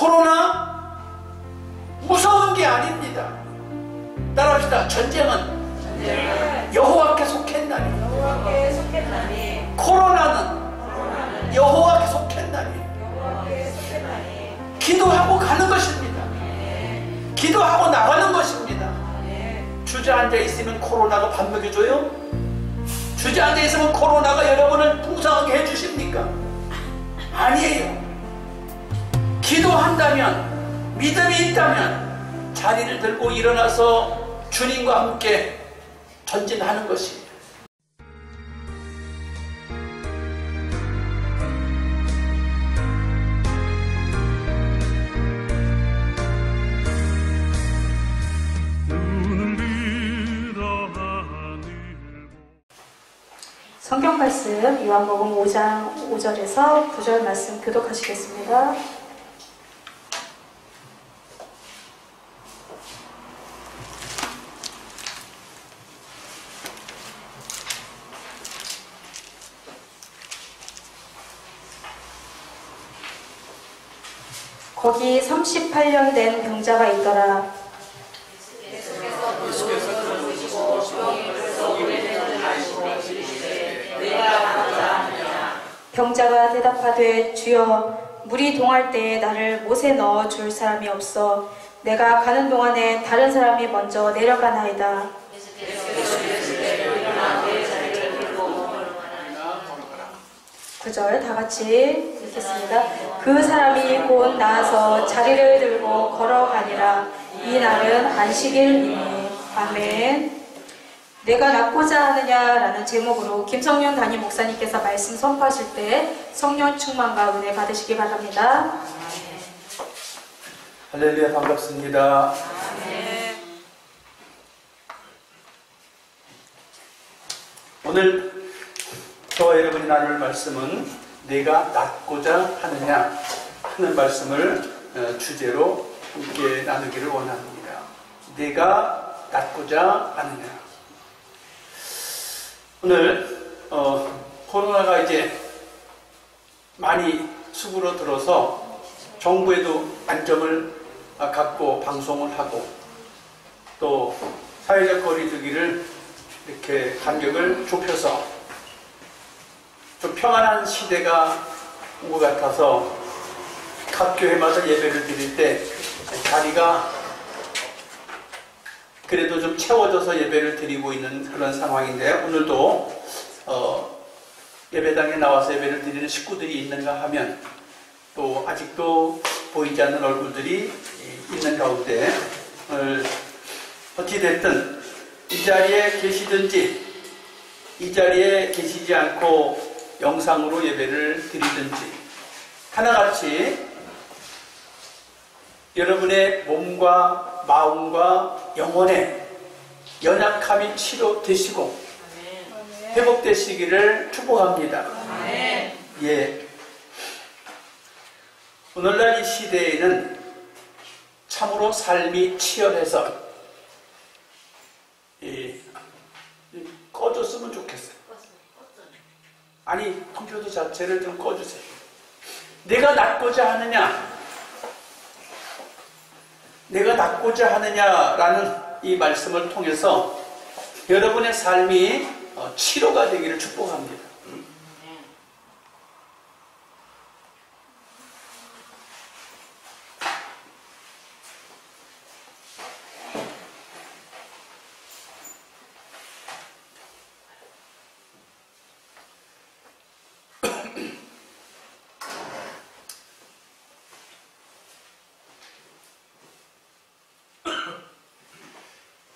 코로나 무서운 게 아닙니다. 따라합시다. 전쟁은 여호와께 속했나니, 코로나는 여호와께 속했나니. 기도하고 가는 것입니다. 기도하고 나가는 것입니다. 주저앉아 있으면 코로나가 밥 먹여줘요? 주저앉아 있으면 코로나가 여러분을 풍성하게 해주십니까? 아니에요. 기도한다면, 믿음이 있다면 자리를 들고 일어나서 주님과 함께 전진하는 것입니다. 성경 말씀 요한복음 5장 5절에서 9절 말씀 교독하시겠습니다. 거기 38년 된 병자가 있더라. 병자가 대답하되 주여 물이 동할 때에 나를 못에 넣어 줄 사람이 없어 내가 가는 동안에 다른 사람이 먼저 내려가나이다. 9절 다같이 읽겠습니다. 그 사람이 곧 나아서 자리를 들고 걸어가니라. 이 날은 안식일이니. 아멘. 내가 낫고자 하느냐라는 제목으로 김성윤 담임 목사님께서 말씀 선포하실 때 성령 충만과 은혜 받으시기 바랍니다. 할렐루야, 반갑습니다. 오늘 저와 여러분이 나눌 말씀은 내가 낫고자 하느냐 하는 말씀을 주제로 함께 나누기를 원합니다. 내가 낫고자 하느냐. 오늘 코로나가 이제 많이 수그러들어서 정부에도 안점을 갖고 방송을 하고 또 사회적 거리두기를 이렇게 간격을 좁혀서 좀 평안한 시대가 온 것 같아서 각 교회마다 예배를 드릴 때 자리가 그래도 좀 채워져서 예배를 드리고 있는 그런 상황인데, 오늘도 예배당에 나와서 예배를 드리는 식구들이 있는가 하면 또 아직도 보이지 않는 얼굴들이 있는 가운데 어찌됐든 이 자리에 계시든지 이 자리에 계시지 않고 영상으로 예배를 드리든지 하나같이 여러분의 몸과 마음과 영혼의 연약함이 치료되시고 회복되시기를 축복합니다. 예. 오늘날 이 시대에는 참으로 삶이 치열해서 꺼졌으면 좋겠어요. 아니, 컴퓨터 자체를 좀 꺼주세요. 내가 낫고자 하느냐, 내가 낫고자 하느냐라는 이 말씀을 통해서 여러분의 삶이 치료가 되기를 축복합니다.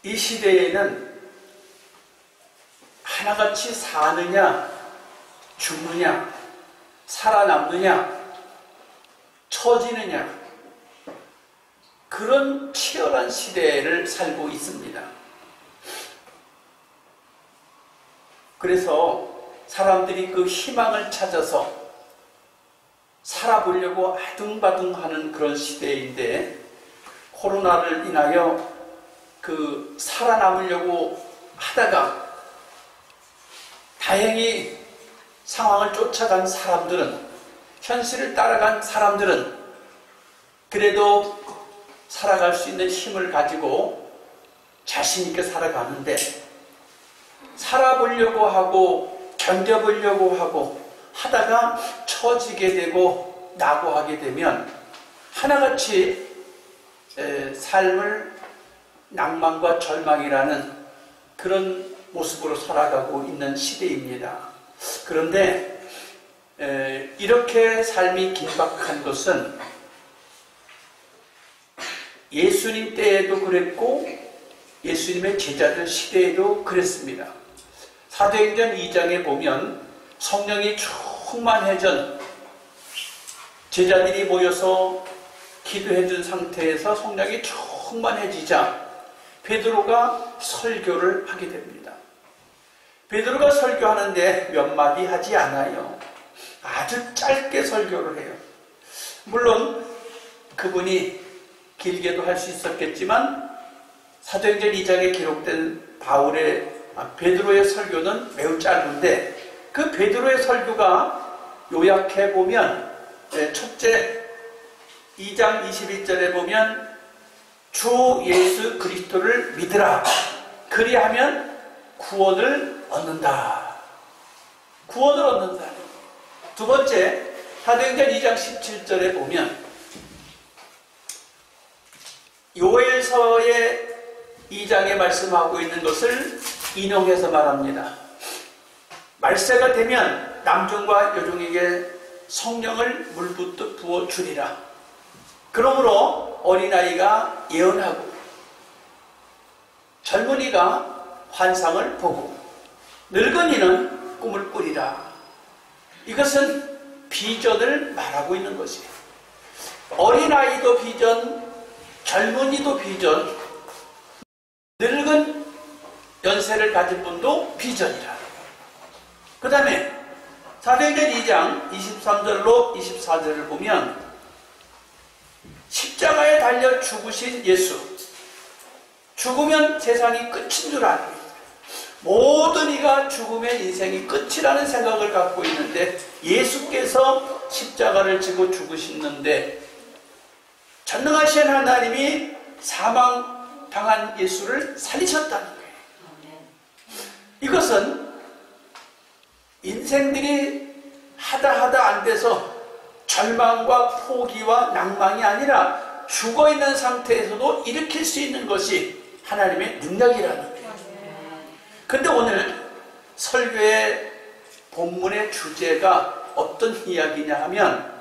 이 시대에는 하나같이 사느냐, 죽느냐, 살아남느냐, 처지느냐, 그런 치열한 시대를 살고 있습니다. 그래서 사람들이 그 희망을 찾아서 살아보려고 아둥바둥하는 그런 시대인데, 코로나를 인하여 그 살아남으려고 하다가 다행히 상황을 쫓아간 사람들은, 현실을 따라간 사람들은 그래도 살아갈 수 있는 힘을 가지고 자신 있게 살아가는데, 살아보려고 하고 견뎌보려고 하고 하다가 처지게 되고 낙오하게 되면 하나같이 삶을 낭만과 절망이라는 그런 모습으로 살아가고 있는 시대입니다. 그런데 이렇게 삶이 긴박한 것은 예수님 때에도 그랬고 예수님의 제자들 시대에도 그랬습니다. 사도행전 2장에 보면 성령이 충만해진 제자들이 모여서 기도해준 상태에서 성령이 충만해지자 베드로가 설교를 하게 됩니다. 베드로가 설교하는데 몇 마디 하지 않아요. 아주 짧게 설교를 해요. 물론 그분이 길게도 할 수 있었겠지만 사도행전 2장에 기록된 베드로의 설교는 매우 짧은데, 그 베드로의 설교가 요약해 보면 첫째 2장 21절에 보면 주 예수 그리스도를 믿으라. 그리하면 구원을 얻는다. 구원을 얻는다. 두 번째, 사도행전 2장 17절에 보면 요엘서의 2장에 말씀하고 있는 것을 인용해서 말합니다. 말세가 되면 남종과 여종에게 성령을 물붓듯 부어주리라. 그러므로 어린아이가 예언하고 젊은이가 환상을 보고 늙은이는 꿈을 꾸리라. 이것은 비전을 말하고 있는 것이에요. 어린아이도 비전, 젊은이도 비전, 늙은 연세를 가진 분도 비전이라. 그 다음에 사도행전 2장 23절로 24절을 보면 십자가에 달려 죽으신 예수, 죽으면 세상이 끝인 줄 알고 있어요. 모든 이가 죽으면 인생이 끝이라는 생각을 갖고 있는데 예수께서 십자가를 지고 죽으시는데 전능하신 하나님이 사망당한 예수를 살리셨다는 거예요. 이것은 인생들이 하다 안 돼서 절망과 포기와 낭망이 아니라 죽어있는 상태에서도 일으킬 수 있는 것이 하나님의 능력이라는 거예요. 근데 오늘 설교의 본문의 주제가 어떤 이야기냐 하면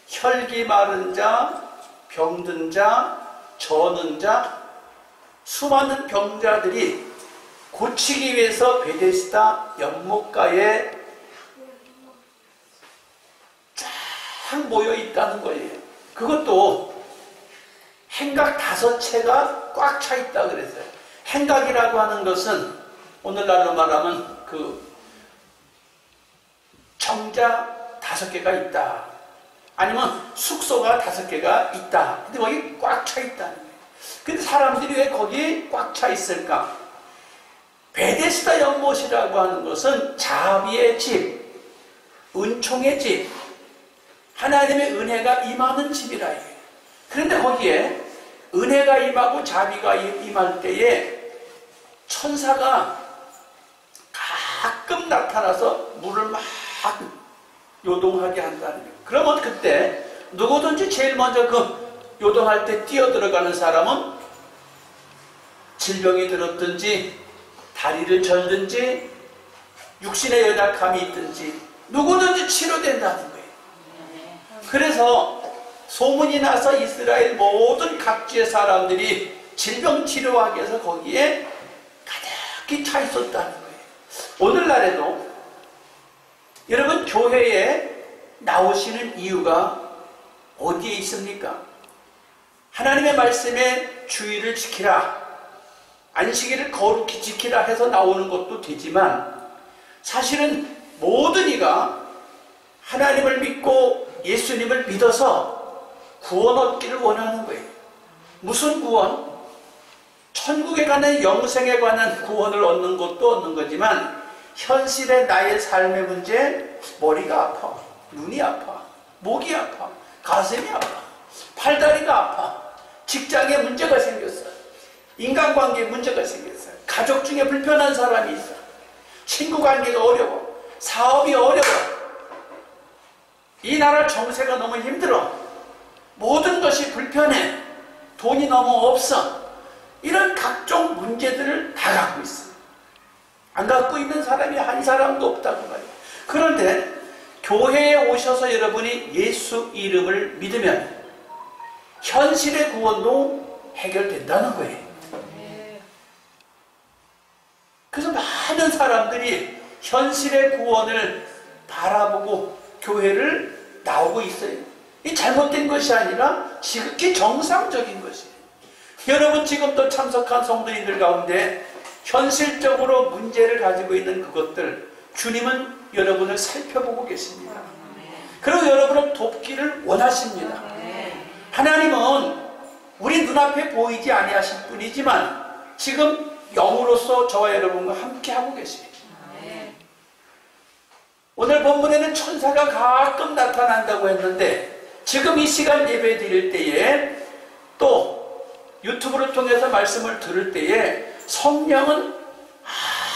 혈기 마른 자, 병든 자, 저는 자, 수많은 병자들이 고치기 위해서 베데스다 연못가에 쫙 모여 있다는 거예요. 그것도 행각 5채가 꽉 차 있다 그랬어요. 행각이라고 하는 것은 오늘날로 말하면 정자 5개가 있다. 아니면 숙소가 5개가 있다. 근데 거기 꽉 차 있다는 거예요. 근데 사람들이 왜 거기 꽉 차 있을까? 베데스다 연못이라고 하는 것은 자비의 집, 은총의 집, 하나님의 은혜가 임하는 집이라 해요. 그런데 거기에 은혜가 임하고 자비가 임할 때에 천사가 가끔 나타나서 물을 막 요동하게 한다는 거예요. 그러면 그때 누구든지 제일 먼저 요동할 때 뛰어들어가는 사람은 질병이 들었든지 다리를 절든지 육신의 연약함이 있든지 누구든지 치료된다는 거예요. 그래서 소문이 나서 이스라엘 모든 각지의 사람들이 질병 치료하기 위해서 거기에 가득히 차 있었다는 거예요. 오늘날에도 여러분 교회에 나오시는 이유가 어디에 있습니까? 하나님의 말씀에 주의를 지키라, 안식일을 거룩히 지키라 해서 나오는 것도 되지만 사실은 모든 이가 하나님을 믿고 예수님을 믿어서 구원 얻기를 원하는 거예요. 무슨 구원? 천국에 가는 영생에 관한 구원을 얻는 것도 얻는 거지만 현실의 나의 삶의 문제, 머리가 아파, 눈이 아파, 목이 아파, 가슴이 아파, 팔다리가 아파. 직장에 문제가 생겼어. 인간관계에 문제가 생겼어. 가족 중에 불편한 사람이 있어. 친구 관계가 어려워. 사업이 어려워. 이 나라 정세가 너무 힘들어. 모든 것이 불편해. 돈이 너무 없어. 이런 각종 문제들을 다 갖고 있어. 안 갖고 있는 사람이 한 사람도 없다고 말이야. 그런데 교회에 오셔서 여러분이 예수 이름을 믿으면 현실의 구원도 해결된다는 거예요. 그래서 많은 사람들이 현실의 구원을 바라보고 교회를 나오고 있어요. 이 잘못된 것이 아니라 지극히 정상적인 것이에요. 여러분 지금도 참석한 성도님들 가운데 현실적으로 문제를 가지고 있는 그것들, 주님은 여러분을 살펴보고 계십니다. 그리고 여러분을 돕기를 원하십니다. 하나님은 우리 눈앞에 보이지 아니하실 뿐이지만 지금 영으로서 저와 여러분과 함께하고 계십니다. 오늘 본문에는 천사가 가끔 나타난다고 했는데 지금 이 시간 예배 드릴 때에 또 유튜브를 통해서 말씀을 들을 때에 성령은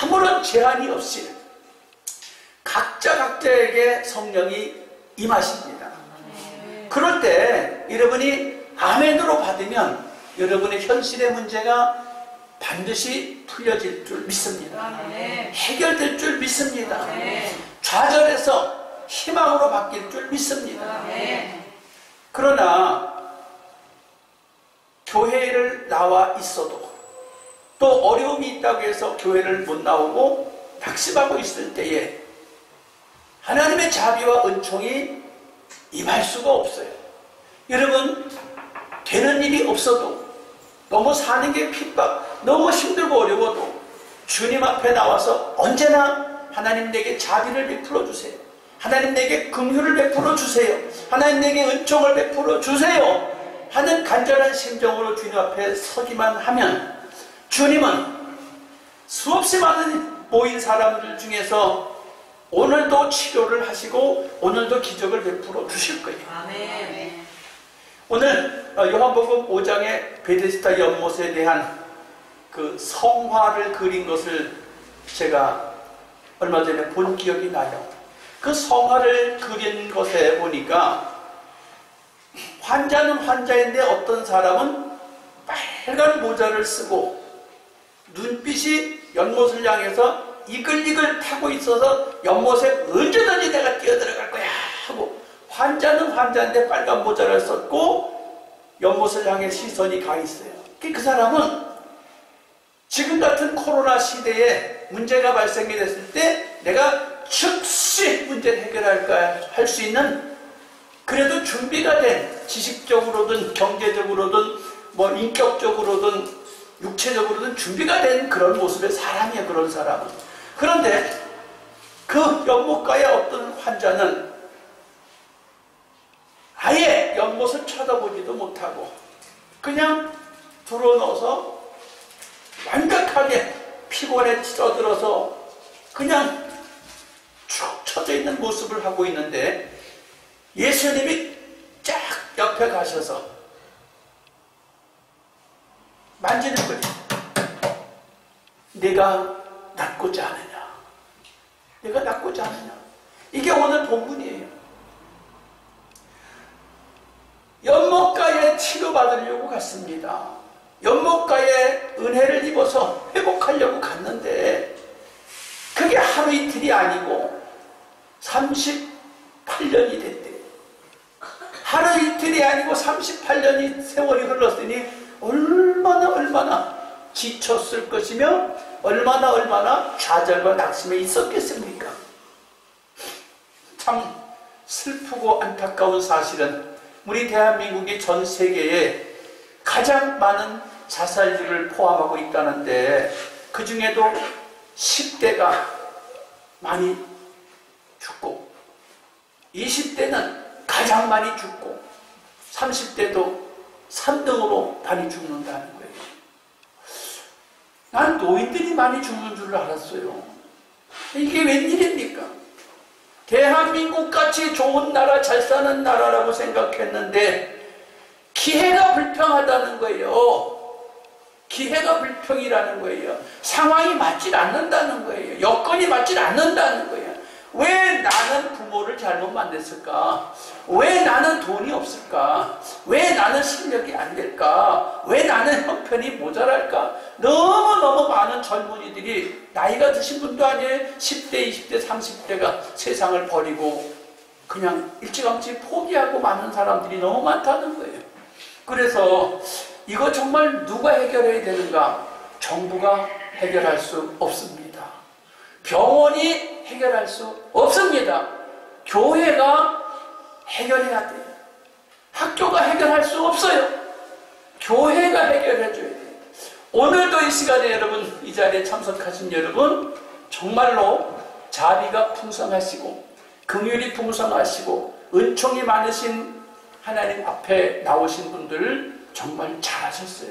아무런 제한이 없이 각자에게 성령이 임하십니다. 그럴 때 여러분이 아멘으로 받으면 여러분의 현실의 문제가 반드시 풀려질 줄 믿습니다. 해결될 줄 믿습니다. 좌절해서 희망으로 바뀔 줄 믿습니다. 그러나 교회를 나와 있어도 또 어려움이 있다고 해서 교회를 못 나오고 낙심하고 있을 때에 하나님의 자비와 은총이 임할 수가 없어요. 여러분 되는 일이 없어도 너무 사는 게 핍박, 너무 힘들고 어려워도 주님 앞에 나와서 언제나 하나님 내게 자비를 베풀어 주세요. 하나님 내게 긍휼을 베풀어 주세요. 하나님 내게 은총을 베풀어 주세요 하는 간절한 심정으로 주님 앞에 서기만 하면 주님은 수없이 많은 모인 사람들 중에서 오늘도 치료를 하시고 오늘도 기적을 베풀어 주실 거예요. 아멘. 오늘 요한복음 5장의 베데스다 연못에 대한 그 성화를 그린 것을 제가 얼마 전에 본 기억이 나요. 그 성화를 그린 것에 보니까 환자는 환자인데 어떤 사람은 빨간 모자를 쓰고 눈빛이 연못을 향해서 이글이글 타고 있어서 연못에 언제든지 내가 뛰어들어갈 거야 하고, 환자는 환자인데 빨간 모자를 썼고 연못을 향해 시선이 가 있어요. 그 사람은 지금 같은 코로나 시대에 문제가 발생이 됐을 때 내가 즉시 문제를 해결할까 할 수 있는, 그래도 준비가 된, 지식적으로든 경제적으로든 뭐 인격적으로든 육체적으로든 준비가 된 그런 모습의 사람이에요. 그런 사람은. 그런데 그 연못가의 어떤 환자는 아예 연못을 쳐다보지도 못하고 그냥 들어넣어서 완벽하게 피곤에 찌들어서 그냥 쭉 쳐져 있는 모습을 하고 있는데 예수님이 쫙 옆에 가셔서 만지는 거예요. 내가 낫고자 하느냐? 내가 낫고자 하느냐? 이게 오늘 본문이에요. 연못가에 치료받으려고 갔습니다. 연못가에 은혜를 입어서 회복하려고 갔는데 그게 하루 이틀이 아니고 38년이 됐대요. 하루 이틀이 아니고 38년이 세월이 흘렀으니 얼마나 지쳤을 것이며 얼마나 좌절과 낙심에 있었겠습니까? 참 슬프고 안타까운 사실은 우리 대한민국이 전 세계에 가장 많은 자살률을 포함하고 있다는데 그 중에도 10대가 많이 죽고 20대는 가장 많이 죽고 30대도 3등으로 많이 죽는다는 거예요. 난 노인들이 많이 죽는 줄 알았어요. 이게 웬일입니까? 대한민국같이 좋은 나라, 잘 사는 나라라고 생각했는데 불평하다는 거예요. 기회가 불평이라는 거예요. 상황이 맞질 않는다는 거예요. 여건이 맞질 않는다는 거예요. 왜 나는 부모를 잘못 만났을까? 왜 나는 돈이 없을까? 왜 나는 실력이 안 될까? 왜 나는 형편이 모자랄까? 너무너무 많은 젊은이들이 나이가 드신 분도 아니에요. 10대, 20대, 30대가 세상을 버리고 그냥 일찌감치 포기하고 많은 사람들이 너무 많다는 거예요. 그래서 이거 정말 누가 해결해야 되는가? 정부가 해결할 수 없습니다. 병원이 해결할 수 없습니다. 교회가 해결해야 돼요. 학교가 해결할 수 없어요. 교회가 해결해 줘야 돼요. 오늘도 이 시간에 여러분, 이 자리에 참석하신 여러분, 정말로 자비가 풍성하시고 긍휼이 풍성하시고 은총이 많으신 하나님 앞에 나오신 분들 정말 잘하셨어요.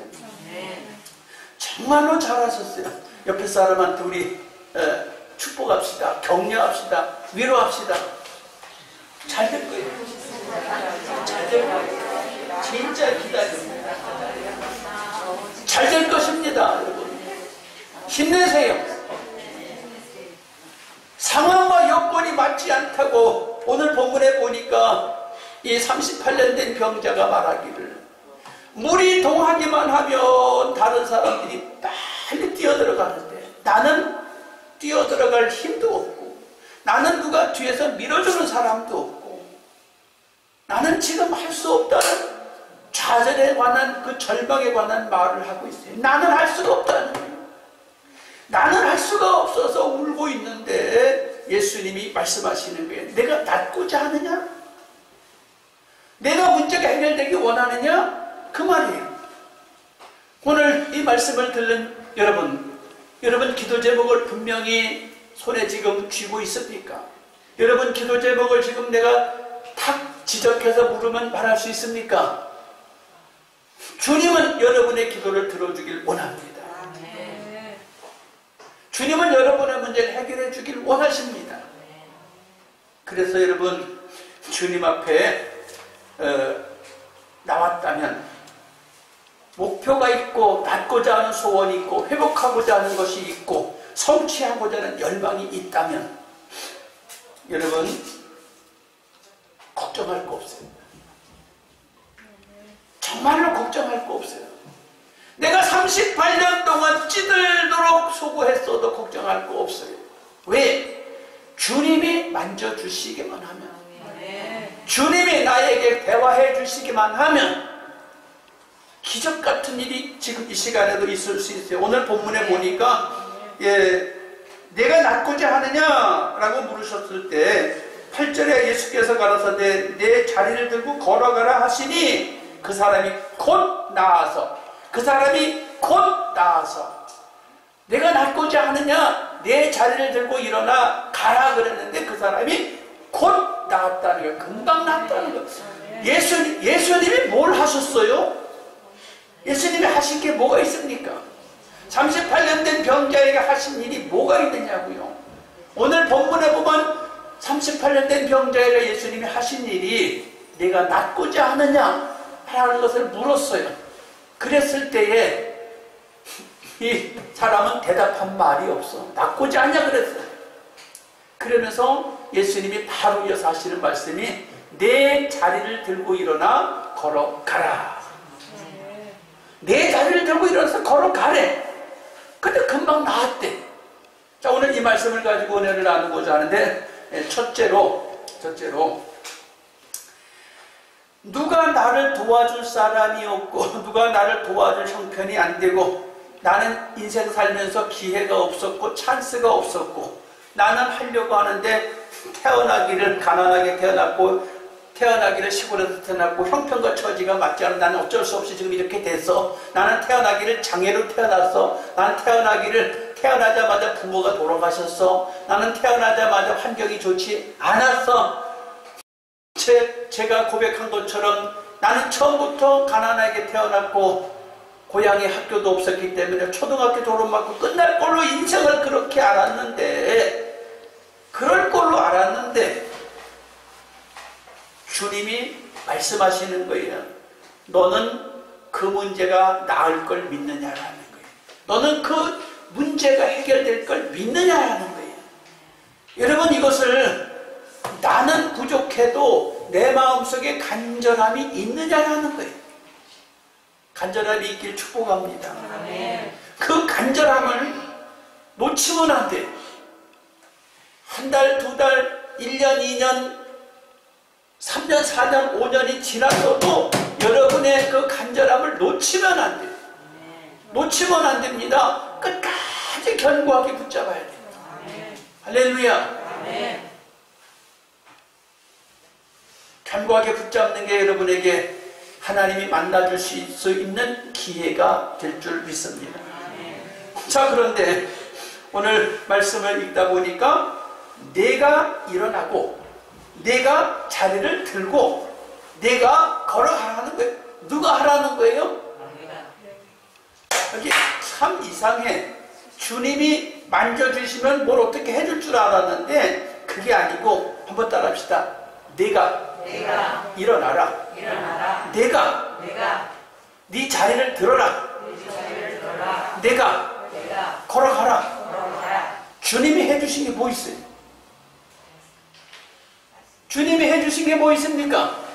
정말로 잘하셨어요. 옆에 사람한테 우리 축복합시다. 격려합시다. 위로합시다. 잘 될 거예요. 잘 될 거예요. 진짜 기다립니다. 잘 될 것입니다, 여러분. 힘내세요. 상황과 여건이 맞지 않다고 오늘 본문에 보니까 이 38년 된 병자가 말하기를 물이 동하기만 하면 다른 사람들이 빨리 뛰어들어가는데 나는 뛰어들어갈 힘도 없고 나는 누가 뒤에서 밀어주는 사람도 없고 나는 지금 할 수 없다는 좌절에 관한 그 절망에 관한 말을 하고 있어요. 나는 할 수가 없다는 거예요. 나는 할 수가 없어서 울고 있는데 예수님이 말씀하시는 거예요. 내가 낫고자 하느냐? 내가 문제가 해결되기 원하느냐? 그 말이에요. 오늘 이 말씀을 들은 여러분 기도 제목을 분명히 손에 지금 쥐고 있습니까? 여러분 기도 제목을 지금 내가 탁 지적해서 물으면 말할 수 있습니까? 주님은 여러분의 기도를 들어주길 원합니다. 주님은 여러분의 문제를 해결해 주길 원하십니다. 그래서 여러분 주님 앞에 나왔다면 목표가 있고 낫고자 하는 소원이 있고 회복하고자 하는 것이 있고 성취하고자 하는 열망이 있다면 여러분 걱정할 거 없어요. 정말로 걱정할 거 없어요. 내가 38년 동안 찌들도록 수고했어도 걱정할 거 없어요. 왜? 주님이 만져주시기만 하면, 주님이 나에게 대화해 주시기만 하면 기적 같은 일이 지금 이 시간에도 있을 수 있어요. 오늘 본문에 보니까 내가 낫고자 하느냐라고 물으셨을 때 8절에 예수께서 가라사대 내 자리를 들고 걸어가라 하시니 그 사람이 곧 나아서 내가 낫고자 하느냐 내 자리를 들고 일어나 가라 그랬는데 그 사람이 곧 나았다는 거예요. 금방 나았다는 거예요. 예수님이 뭘 하셨어요? 예수님이 하신 게 뭐가 있습니까? 38년 된 병자에게 하신 일이 뭐가 있느냐고요. 오늘 본문에 보면 38년 된 병자에게 예수님이 하신 일이 내가 낫고자 하느냐 라는 것을 물었어요. 그랬을 때에 이 사람은 대답한 말이 없어. 낫고자 하냐 그랬어요. 그러면서 예수님이 바로 이어서 하시는 말씀이 내 자리를 들고 일어나 걸어가라. 내 자리를 들고 일어나서 걸어가래. 근데 금방 나았대. 자, 오늘 이 말씀을 가지고 은혜를 나누고자 하는데 첫째로 누가 나를 도와줄 사람이 없고 누가 나를 도와줄 형편이 안 되고 나는 인생 살면서 기회가 없었고 찬스가 없었고 나는 하려고 하는데 태어나기를 가난하게 태어났고 태어나기를 시골에서 태어났고 형편과 처지가 맞지 않아 나는 어쩔 수 없이 지금 이렇게 됐어. 나는 태어나기를 장애로 태어났어. 나는 태어나자마자 부모가 돌아가셨어. 나는 태어나자마자 환경이 좋지 않았어. 제가 고백한 것처럼 나는 처음부터 가난하게 태어났고 고향에 학교도 없었기 때문에 초등학교 졸업하고 끝날 걸로 인생을 그렇게 그럴 걸로 알았는데 주님이 말씀하시는 거예요. 너는 그 문제가 나을 걸 믿느냐라는 거예요. 너는 그 문제가 해결될 걸 믿느냐라는 거예요. 여러분, 이것을 나는 부족해도 내 마음속에 간절함이 있느냐라는 거예요. 간절함이 있길 축복합니다. 그 간절함을 놓치면 안 돼. 한 달, 두 달, 1년, 2년, 3년, 4년, 5년이 지나서도 여러분의 그 간절함을 놓치면 안 돼요. 놓치면 안 됩니다. 끝까지 견고하게 붙잡아야 됩니다. 할렐루야. 견고하게 붙잡는 게 여러분에게 하나님이 만나줄 수 있는 기회가 될 줄 믿습니다. 자, 그런데 오늘 말씀을 읽다 보니까 내가 일어나고 내가 자리를 들고 내가 걸어가라는 거예요. 누가 하라는 거예요? 여기 참 이상해. 주님이 만져주시면 뭘 어떻게 해줄 줄 알았는데 그게 아니고, 한번 따라합시다. 내가 일어나라. 내가 네 자리를 들어라. 내가 걸어가라. 주님이 해주신 게 뭐 있어요? 주님이 해주신 게 뭐 있습니까?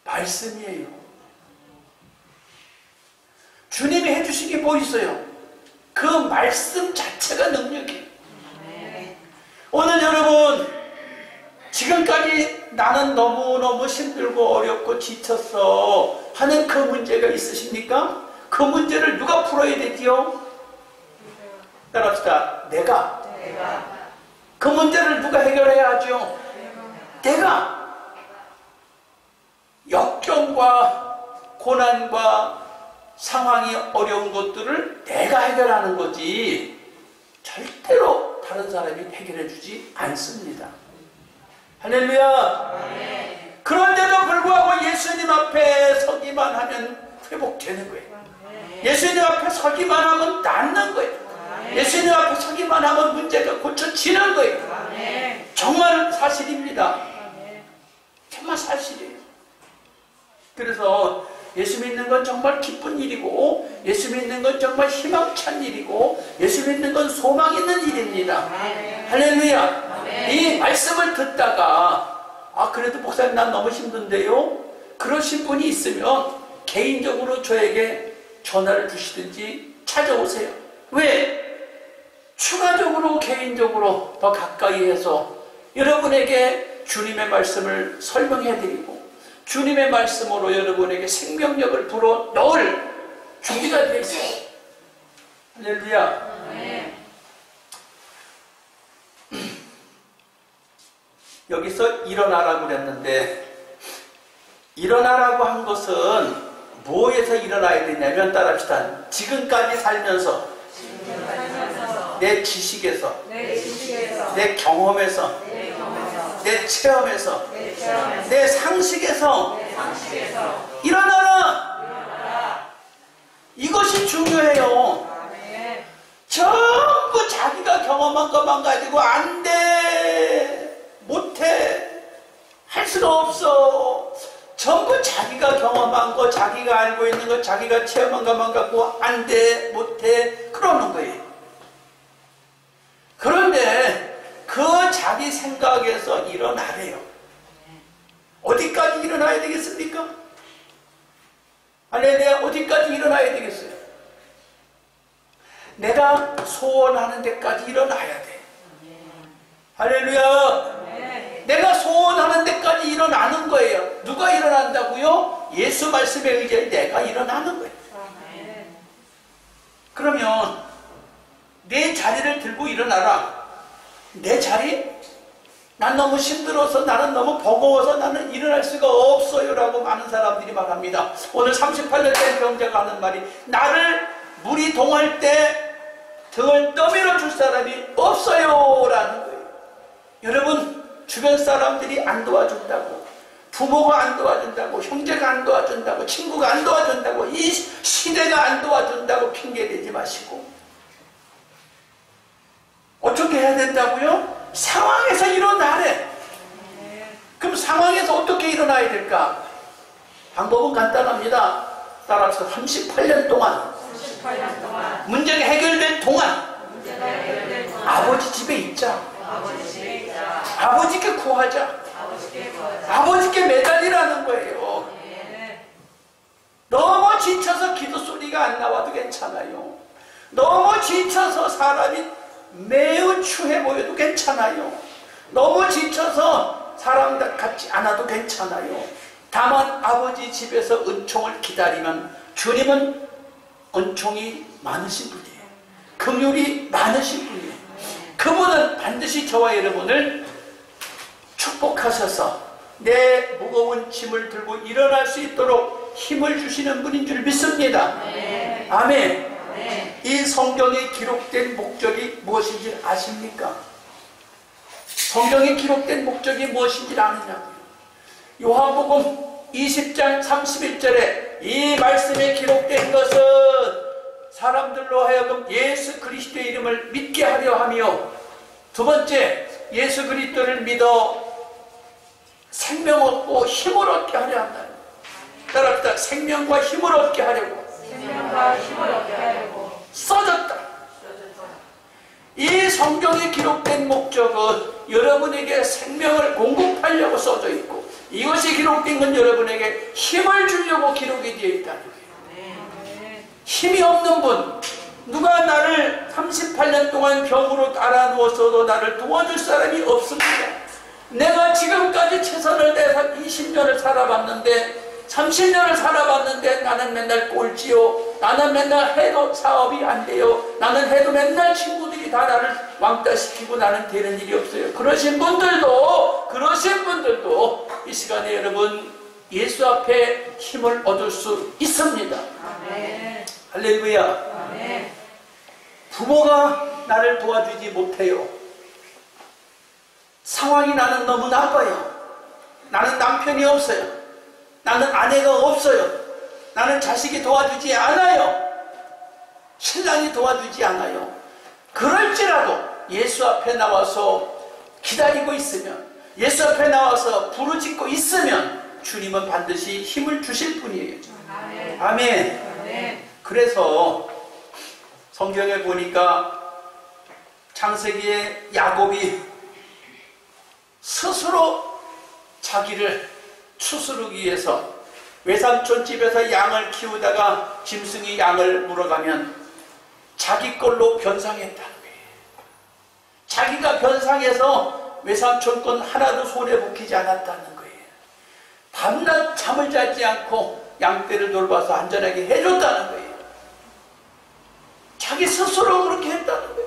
말씀이에요. 주님이 해주신 게 뭐 있어요? 그 말씀 자체가 능력이에요. 오늘 여러분, 지금까지 나는 너무너무 힘들고 어렵고 지쳤어 하는 그 문제가 있으십니까? 그 문제를 누가 풀어야 되지요? 따라합시다. 내가. 그 문제를 누가 해결해야 하죠? 내가. 역경과 고난과 상황이 어려운 것들을 내가 해결하는 거지 절대로 다른 사람이 해결해 주지 않습니다. 할렐루야. 그런데도 불구하고 예수님 앞에 서기만 하면 회복되는 거예요. 예수님 앞에 서기만 하면 낫는 거예요. 예수님 앞에 서기만 하면 문제가 고쳐지는 거예요. 정말 사실입니다. 정말 사실이에요. 그래서 예수 믿는 건 정말 기쁜 일이고, 예수 믿는 건 정말 희망찬 일이고, 예수 믿는 건 소망 있는 일입니다. 할렐루야. 이 말씀을 듣다가 그래도 목사님 난 너무 힘든데요, 그러신 분이 있으면 개인적으로 저에게 전화를 주시든지 찾아오세요. 왜? 추가적으로 개인적으로 더 가까이 해서 여러분에게 주님의 말씀을 설명해 드리고, 주님의 말씀으로 여러분에게 생명력을 불어 넣을 준비가 되어 있어요. 할렐루야. 여기서 일어나라고 그랬는데, 일어나라고 한 것은 뭐에서 일어나야 되냐면, 따라합시다. 지금까지 살면서 내 지식에서, 내 경험에서, 내 체험에서, 내 상식에서 일어나라. 이것이 중요해요. 전부 자기가 경험한 것만 가지고 안 돼, 못해, 할 수가 없어. 전부 자기가 경험한 거, 자기가 알고 있는 거, 자기가 체험한 것만 갖고 안 돼, 못해, 그러는 거예요. 그런데 그 자기 생각에서 일어나래요. 어디까지 일어나야 되겠습니까? 할렐루야. 어디까지 일어나야 되겠어요? 내가 소원하는 데까지 일어나야 돼. 할렐루야. 내가 소원하는 데까지 일어나는 거예요. 누가 일어난다고요? 예수 말씀에 의지해 내가 일어나는 거예요. 그러면 내 자리를 들고 일어나라. 내 자리? 난 너무 힘들어서, 나는 너무 버거워서 나는 일어날 수가 없어요 라고 많은 사람들이 말합니다. 오늘 38년 된 병자가 하는 말이, 나를 물이 동할 때 등을 떠밀어 줄 사람이 없어요 라는 거예요. 여러분, 주변 사람들이 안 도와준다고, 부모가 안 도와준다고, 형제가 안 도와준다고, 친구가 안 도와준다고, 이 시대가 안 도와준다고 핑계대지 마시고, 어떻게 해야 된다고요? 상황에서 일어나래. 그럼 상황에서 어떻게 일어나야 될까? 방법은 간단합니다. 따라서 38년 동안 문제가 해결될 동안 아버지 집에 있자. 아버지께 구하자. 아버지께 매달리라는 거예요. 너무 지쳐서 기도 소리가 안 나와도 괜찮아요. 너무 지쳐서 사람이 매우 추해 보여도 괜찮아요. 너무 지쳐서 사람 같지 않아도 괜찮아요. 다만 아버지 집에서 은총을 기다리면 주님은 은총이 많으신 분이에요. 긍휼이 많으신 분이에요. 그분은 반드시 저와 여러분을 축복하셔서 내 무거운 짐을 들고 일어날 수 있도록 힘을 주시는 분인 줄 믿습니다. 아멘. 이 성경에 기록된 목적이 무엇인지 아십니까? 성경에 기록된 목적이 무엇인지 아느냐고요. 요한복음 20장 31절에 이 말씀에 기록된 것은 사람들로 하여금 예수 그리스도의 이름을 믿게 하려 하며, 두 번째, 예수 그리스도를 믿어 생명 얻고 힘을 얻게 하려 한다. 따라합시다. 생명과 힘을 얻게 하려고. 써졌다. 이 성경에 기록된 목적은 여러분에게 생명을 공급하려고 써져 있고, 이것이 기록된 건 여러분에게 힘을 주려고 기록이 되어 있다는 거예요. 힘이 없는 분, 누가 나를 38년 동안 병으로 따라 누웠어도 나를 도와줄 사람이 없습니다. 내가 지금까지 최선을 다해서 20년을 살아봤는데, 30년을 살아봤는데 나는 맨날 꼴찌요. 나는 맨날 해도 사업이 안 돼요. 나는 해도 맨날 친구들이 다 나를 왕따시키고 나는 되는 일이 없어요. 그러신 분들도 이 시간에 여러분 예수 앞에 힘을 얻을 수 있습니다. 아멘. 할렐루야. 아멘. 부모가 나를 도와주지 못해요. 상황이 나는 너무 나빠요. 나는 남편이 없어요. 나는 아내가 없어요. 나는 자식이 도와주지 않아요. 신랑이 도와주지 않아요. 그럴지라도 예수 앞에 나와서 기다리고 있으면, 예수 앞에 나와서 부르짖고 있으면 주님은 반드시 힘을 주실 분이에요. 아멘. 아멘. 그래서 성경에 보니까 창세기에 야곱이 스스로 자기를 추스르기 위해서 외삼촌 집에서 양을 키우다가 짐승이 양을 물어가면 자기 걸로 변상했다는 거예요. 자기가 변상해서 외삼촌 건 하나도 손에 묵히지 않았다는 거예요. 밤낮 잠을 자지 않고 양떼를 돌봐서 안전하게 해줬다는 거예요. 자기 스스로 그렇게 했다는 거예요.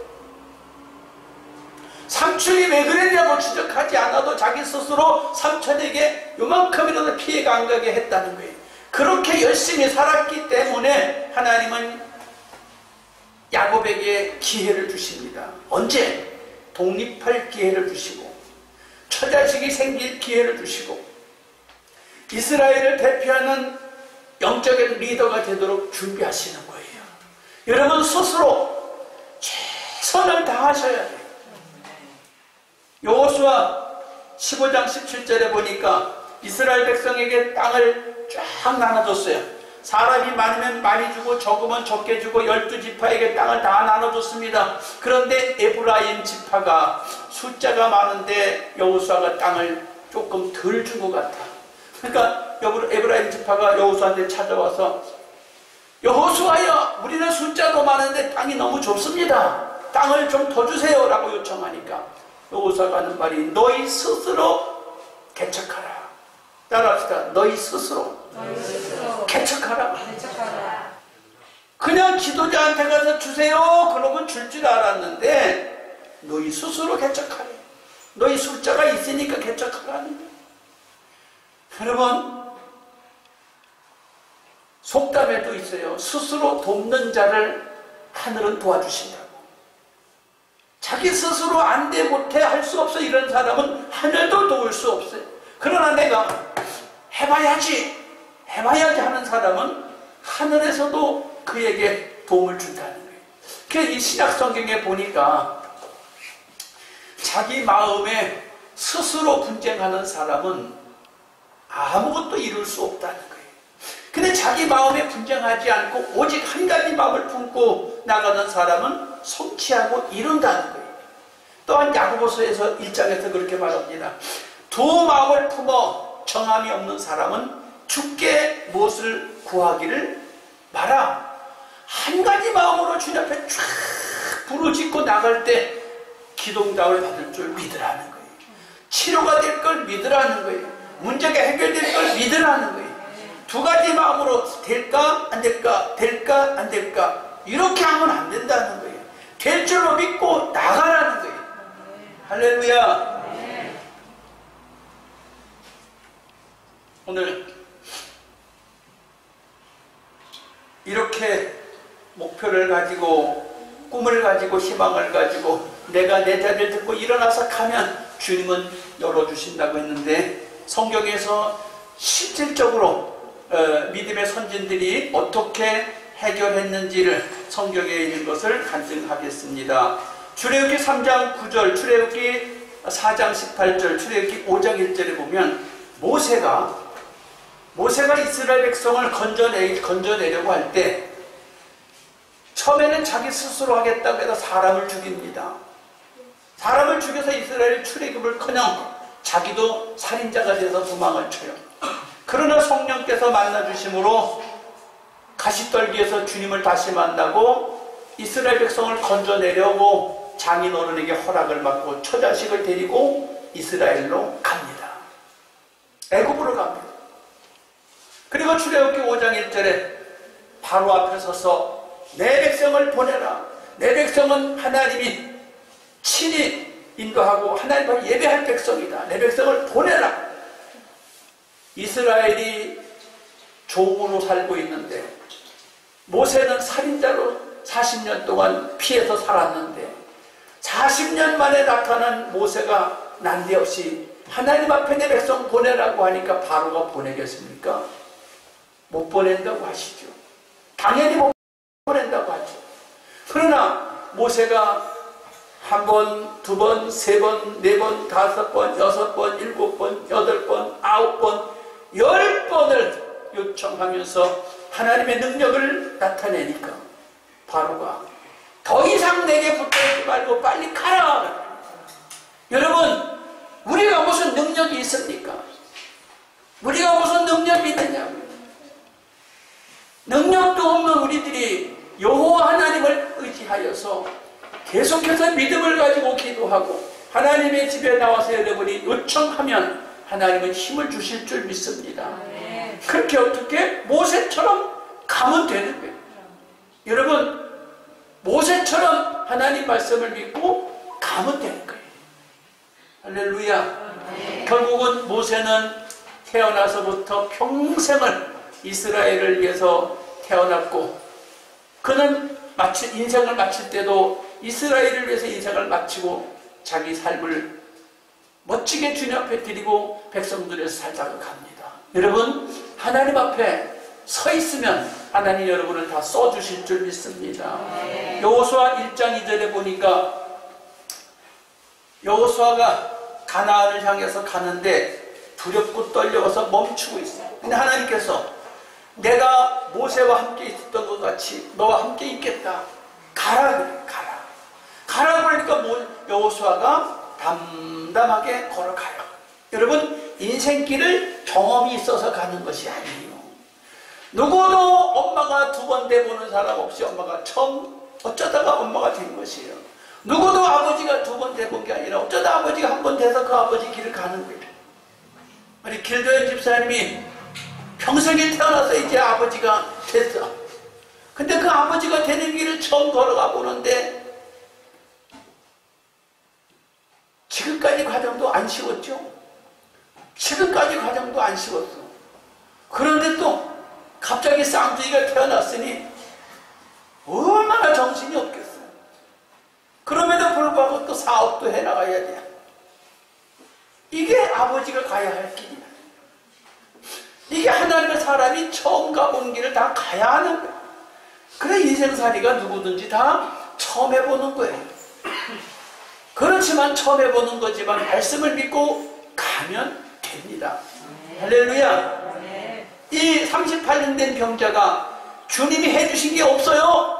삼촌이 왜 그랬냐고 지적하지 않아도 자기 스스로 삼촌에게 요만큼이라도 피해가 안 가게 했다는 거예요. 그렇게 열심히 살았기 때문에 하나님은 야곱에게 기회를 주십니다. 언제? 독립할 기회를 주시고, 처자식이 생길 기회를 주시고, 이스라엘을 대표하는 영적인 리더가 되도록 준비하시는 거예요. 여러분 스스로 최선을 다하셔야 돼요. 여호수아 15장 17절에 보니까 이스라엘 백성에게 땅을 쫙 나눠줬어요. 사람이 많으면 많이 주고 적으면 적게 주고 12지파에게 땅을 다 나눠줬습니다. 그런데 에브라임 지파가 숫자가 많은데 여호수아가 땅을 조금 덜 준 것 같아. 그러니까 에브라임 지파가 여호수아한테 찾아와서 여호수아여, 우리는 숫자도 많은데 땅이 너무 좁습니다. 땅을 좀 더 주세요 라고 요청하니까 여호수아가 하는 말이 너희 스스로 개척하라. 따라합시다. 너희 스스로 개척하라. 그냥 지도자한테 가서 주세요 그러면 줄 줄 알았는데 너희 스스로 개척하래. 너희 숫자가 있으니까 개척하라는 거예요. 여러분 속담에도 있어요. 스스로 돕는 자를 하늘은 도와주신다고. 자기 스스로 안 돼 못해 할 수 없어 이런 사람은 하늘도 도울 수 없어요. 그러나 내가 해봐야지 하는 사람은 하늘에서도 그에게 도움을 준다는 거예요. 그래서 이 신약 성경에 보니까 자기 마음에 스스로 분쟁하는 사람은 아무것도 이룰 수 없다는 거예요. 근데 자기 마음에 분쟁하지 않고 오직 한 가지 마음을 품고 나가는 사람은 성취하고 이룬다는 거예요. 또한 야고보서에서 1장에서 그렇게 말합니다. 두 마음을 품어 정함이 없는 사람은 주께 무엇을 구하기를 마라. 한 가지 마음으로 주님 앞에 쫙 부르짖고 나갈 때 기도응답을 받을 줄 믿으라는 거예요. 치료가 될 걸 믿으라는 거예요. 문제가 해결될 걸 믿으라는 거예요. 두 가지 마음으로 될까 안 될까, 될까 안 될까, 이렇게 하면 안 된다는 거예요. 될 줄로 믿고 나가라는 거예요. 할렐루야. 오늘 이렇게 목표를 가지고, 꿈을 가지고, 희망을 가지고 내가 내 자리를 듣고 일어나서 가면 주님은 열어주신다고 했는데, 성경에서 실질적으로 믿음의 선진들이 어떻게 해결했는지를 성경에 있는 것을 간증하겠습니다. 출애굽기 3장 9절, 출애굽기 4장 18절, 출애굽기 5장 1절에 보면 모세가 이스라엘 백성을 건져내려고 할 때 처음에는 자기 스스로 하겠다고 해서 사람을 죽입니다. 사람을 죽여서 이스라엘 출애굽을커녕 자기도 살인자가 돼서 도망을 쳐요. 그러나 성령께서 만나주심으로 가시떨기에서 주님을 다시 만나고 이스라엘 백성을 건져내려고 장인어른에게 허락을 받고 처자식을 데리고 이스라엘로 갑니다. 애굽으로 갑니다. 그리고 출애굽기 5장 1절에 바로 앞에 서서 내 백성을 보내라. 내 백성은 하나님이 친히 인도하고 하나님을 예배할 백성이다. 내 백성을 보내라. 이스라엘이 종으로 살고 있는데 모세는 살인자로 40년 동안 피해서 살았는데 40년 만에 나타난 모세가 난데없이 하나님 앞에 내 백성 보내라고 하니까 바로가 보내겠습니까? 못 보낸다고 하시죠. 당연히 못 보낸다고 하죠. 그러나 모세가 한 번, 두 번, 세 번, 네 번, 다섯 번, 여섯 번, 일곱 번, 여덟 번, 아홉 번, 10번을 요청하면서 하나님의 능력을 나타내니까 바로가 더 이상 내게 붙어있지 말고 빨리 가라. 여러분, 우리가 무슨 능력이 있습니까? 우리가 무슨 능력이 있느냐고요. 능력도 없는 우리들이 여호와 하나님을 의지하여서 계속해서 믿음을 가지고 기도하고 하나님의 집에 나와서 여러분이 요청하면 하나님은 힘을 주실 줄 믿습니다. 그렇게 어떻게 모세처럼 가면 되는 거예요. 여러분, 모세처럼 하나님 말씀을 믿고 가면 되는 거예요. 할렐루야. 결국은 모세는 태어나서부터 평생을 이스라엘을 위해서 태어났고, 그는 인생을 마칠 때도 이스라엘을 위해서 인생을 마치고 자기 삶을 멋지게 주님 앞에 드리고 백성들에서 살다가 갑니다. 여러분, 하나님 앞에 서 있으면 하나님 여러분을 다 써주실 줄 믿습니다. 여호수아 1장 2절에 보니까 여호수아가 가나안을 향해서 가는데 두렵고 떨려서 멈추고 있어요. 근데 하나님께서 내가 모세와 함께 있었던 것 같이 너와 함께 있겠다. 가라 그래, 가라. 가라 그러니까 여호수아가 담담하게 걸어가요. 여러분, 인생길을 경험이 있어서 가는 것이 아니에요. 누구도 엄마가 두 번 돼보는 사람 없이 엄마가 처음 어쩌다가 엄마가 된 것이에요. 누구도 아버지가 두 번 돼본 게 아니라 어쩌다 아버지가 한 번 돼서 그 아버지 길을 가는 거예요. 우리 길도현 집사님이 평생에 태어나서 이제 아버지가 됐어. 근데 그 아버지가 되는 길을 처음 걸어가 보는데 지금까지 과정도 안 쉬웠죠. 지금까지 과정도 안 쉬웠어. 그런데 또 갑자기 쌍둥이가 태어났으니 얼마나 정신이 없겠어요. 그럼에도 불구하고 또 사업도 해나가야 돼. 이게 아버지가 가야 할 길이야. 이게 하나님의 사람이 처음 가본 길을 다 가야 하는 거야. 그래, 인생살이가 누구든지 다 처음 해보는 거예요. 그렇지만 처음 해보는 거지만 말씀을 믿고 가면 됩니다. 할렐루야. 이 38년 된 병자가 주님이 해주신 게 없어요.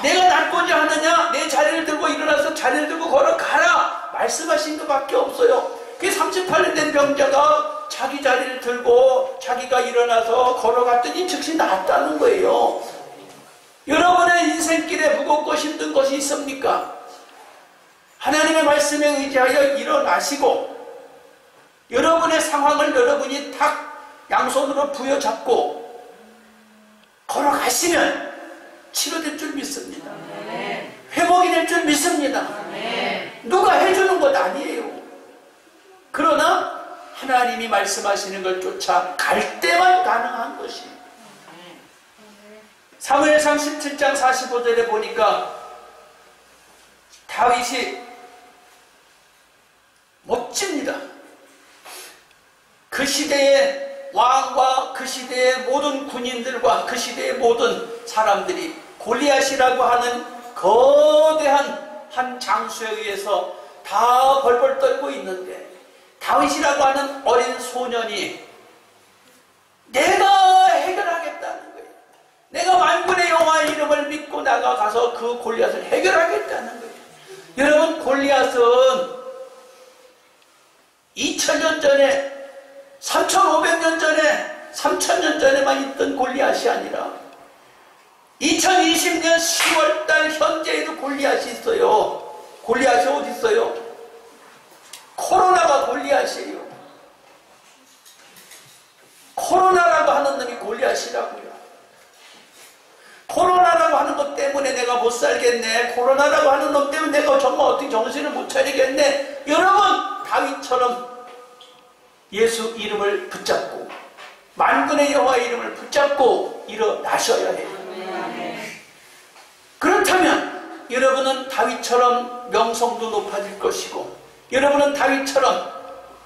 내가 낫고자 하느냐? 내 자리를 들고 일어나서 자리를 들고 걸어가라 말씀하신 것밖에 없어요. 그 38년 된 병자가 자기 자리를 들고 자기가 일어나서 걸어갔더니 즉시 낫다는 거예요. 여러분의 인생길에 무겁고 힘든 것이 있습니까? 하나님의 말씀에 의지하여 일어나시고 여러분의 상황을 여러분이 딱 양손으로 부여잡고 걸어가시면 치료될 줄 믿습니다. 회복이 될 줄 믿습니다. 누가 해주는 것 아니에요. 그러나 하나님이 말씀하시는 걸 쫓아 갈 때만 가능한 것이. 사무엘상 17장 45절에 보니까 다윗이 멋집니다. 그 시대의 왕과 그 시대의 모든 군인들과 그 시대의 모든 사람들이 골리앗이라고 하는 거대한 한 장수에 의해서 다 벌벌 떨고 있는데 다윗이라고 하는 어린 소년이 내가 해결하겠다는 거예요. 내가 만군의 여호와의 이름을 믿고 나가서 그 골리앗을 해결하겠다는 거예요. 여러분, 골리앗은 2000년 전에 3500년 전에 3000년 전에만 있던 골리앗이 아니라 2020년 10월달 현재에도 골리앗이 있어요. 골리앗이 어디 있어요? 코로나가 골리앗이에요. 코로나라고 하는 놈이 골리앗이라고요. 코로나라고 하는 것 때문에 내가 못 살겠네. 코로나라고 하는 놈 때문에 내가 정말 어떻게 정신을 못 차리겠네. 여러분, 다윗처럼 예수 이름을 붙잡고 만군의 여호와의 이름을 붙잡고 일어나셔야 해요. 그렇다면 여러분은 다윗처럼 명성도 높아질 것이고 여러분은 다윗처럼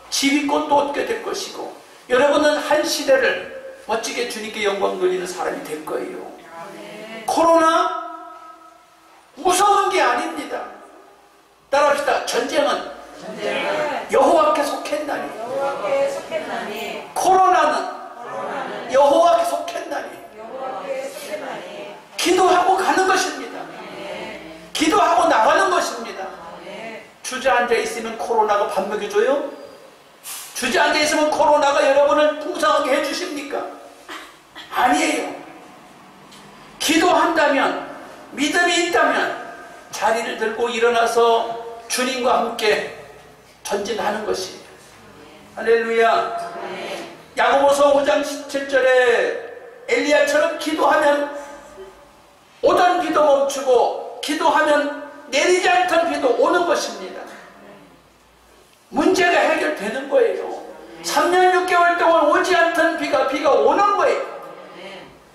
지휘권도 얻게 될 것이고 여러분은 한 시대를 멋지게 주님께 영광 돌리는 사람이 될 거예요. 코로나 무서운 게 아닙니다. 따라합시다. 전쟁은 여호와께 속했나니 코로나는 여호와께 속했나니 기도하고 가는 것입니다. 기도하고 나가는 것입니다. 주저앉아 있으면 코로나가 밥 먹여줘요? 주저앉아 있으면 코로나가 여러분을 풍성하게 해주십니까? 아니에요. 기도한다면, 믿음이 있다면 자리를 들고 일어나서 주님과 함께 전진하는 것이에요. 할렐루야. 야고보서 5장 17절에 엘리야처럼 기도하면 오던 비도 멈추고 기도하면 내리지 않던 비도 오는 것입니다. 문제가 해결되는 거예요. 3년 6개월 동안 오지 않던 비가 오는 거예요.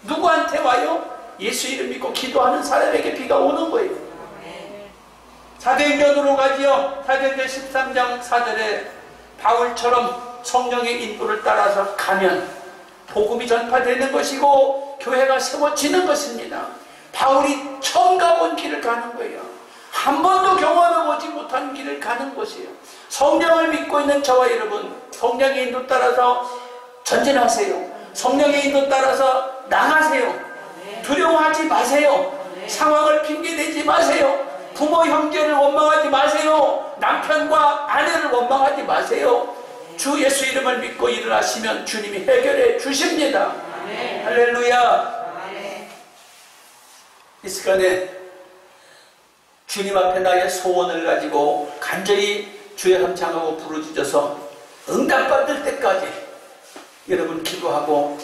누구한테 와요? 예수 이름 믿고 기도하는 사람에게 비가 오는 거예요. 사도행전으로 가지요. 사도행전 13장 4절에 바울처럼 성령의 인도를 따라서 가면 복음이 전파되는 것이고 교회가 세워지는 것입니다. 바울이 처음 가본 길을 가는 거예요. 한 번도 경험해보지 못한 길을 가는 것이에요. 성령을 믿고 있는 저와 여러분, 성령의 인도 따라서 전진하세요. 성령의 인도 따라서 나가세요. 두려워하지 마세요. 상황을 핑계대지 마세요. 부모 형제를 원망하지 마세요. 남편과 아내를 원망하지 마세요. 주 예수 이름을 믿고 일어나시면 주님이 해결해 주십니다. 할렐루야. 이 시간에 주님 앞에 나의 소원을 가지고 간절히 주의 함창하고 부르짖어서 응답받을 때까지 여러분 기도하고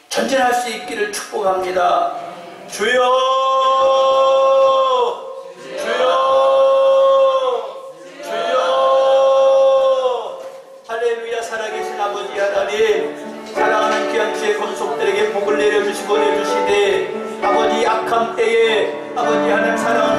전진할 수 있기를 축복합니다. 주여, 주여, 주여. 할렐루야. 살아계신 아버지 하나님, 사랑하는 귀한 주의 권속들에게 복을 내려주시고 내주시되 아버지 악한 때에 아버지 하나님 사랑하는